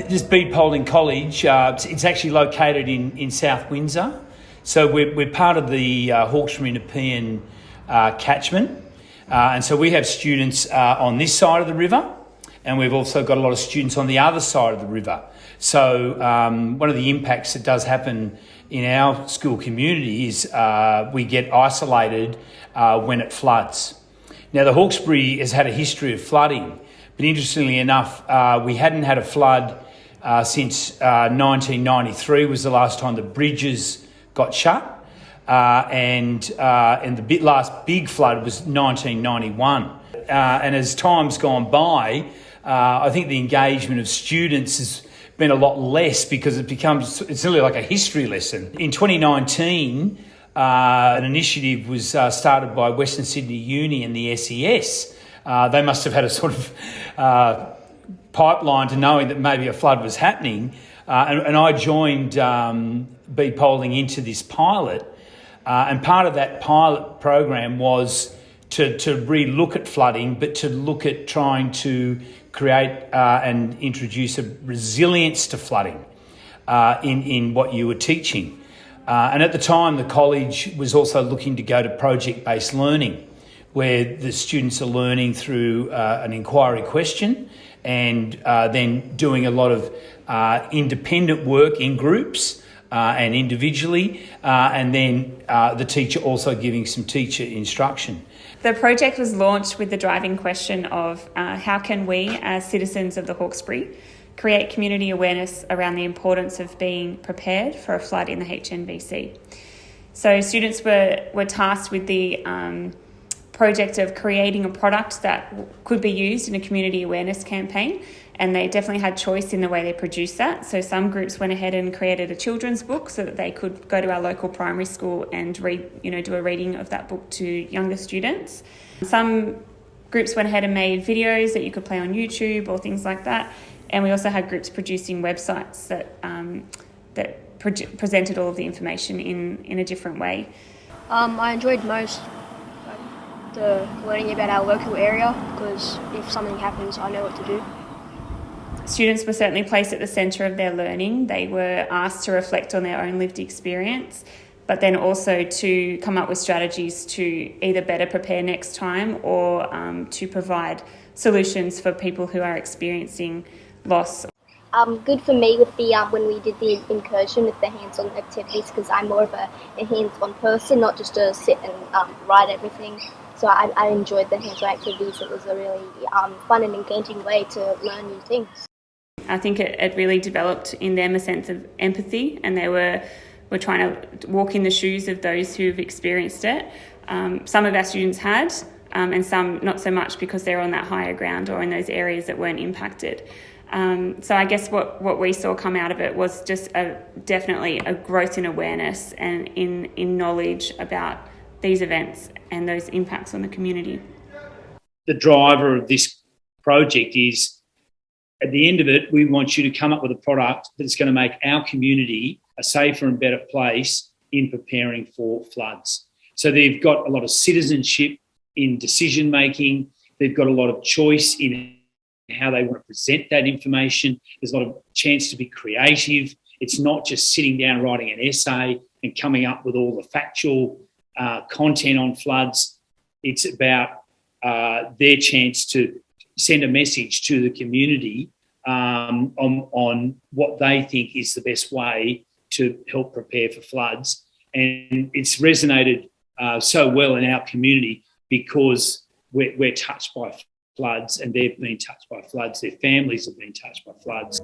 This Bede Polding College, it's actually located in South Windsor. So we're part of the Hawkesbury Nepean catchment. And so we have students on this side of the river, and we've also got a lot of students on the other side of the river. So one of the impacts that does happen in our school community is we get isolated when it floods. Now, the Hawkesbury has had a history of flooding, but interestingly enough, we hadn't had a flood since 1993 was the last time the bridges got shut, and the last big flood was 1991. And as time's gone by, I think the engagement of students has been a lot less because it's really like a history lesson. In 2019, an initiative was started by Western Sydney Uni and the SES. They must have had a sort of pipeline to knowing that maybe a flood was happening. And I joined Bede Polding into this pilot. And part of that pilot program was to re-look at flooding, but to look at trying to create and introduce a resilience to flooding in what you were teaching. And at the time, the college was also looking to go to project-based learning, where the students are learning through an inquiry question and then doing a lot of independent work in groups and individually, and then the teacher also giving some teacher instruction. The project was launched with the driving question of how can we, as citizens of the Hawkesbury, create community awareness around the importance of being prepared for a flood in the HNBC. So students were tasked with the project of creating a product that could be used in a community awareness campaign, and they definitely had choice in the way they produced that. So some groups went ahead and created a children's book so that they could go to our local primary school and read, do a reading of that book to younger students. Some groups went ahead and made videos that you could play on YouTube or things like that. And we also had groups producing websites that presented all of the information in a different way. I enjoyed most the learning about our local area, because if something happens, I know what to do. Students were certainly placed at the centre of their learning. They were asked to reflect on their own lived experience, but then also to come up with strategies to either better prepare next time or to provide solutions for people who are experiencing loss. Good for me with the when we did the incursion with the hands-on activities, because I'm more of a hands-on person, not just to sit and write everything. So I enjoyed the hands-on activities. It was a really fun and engaging way to learn new things. I think it really developed in them a sense of empathy, and they were trying to walk in the shoes of those who've experienced it. Some of our students had, and some not so much, because they're on that higher ground or in those areas that weren't impacted. So I guess what we saw come out of it was just definitely a growth in awareness and in knowledge about these events and those impacts on the community. The driver of this project is, at the end of it, we want you to come up with a product that's going to make our community a safer and better place in preparing for floods. So they've got a lot of citizenship in decision making. They've got a lot of choice in how they want to present that information. There's a lot of chance to be creative. It's not just sitting down writing an essay and coming up with all the factual content on floods. It's about their chance to send a message to the community on what they think is the best way to help prepare for floods. And it's resonated so well in our community because we're touched by floods, and they've been touched by floods. Their families have been touched by floods.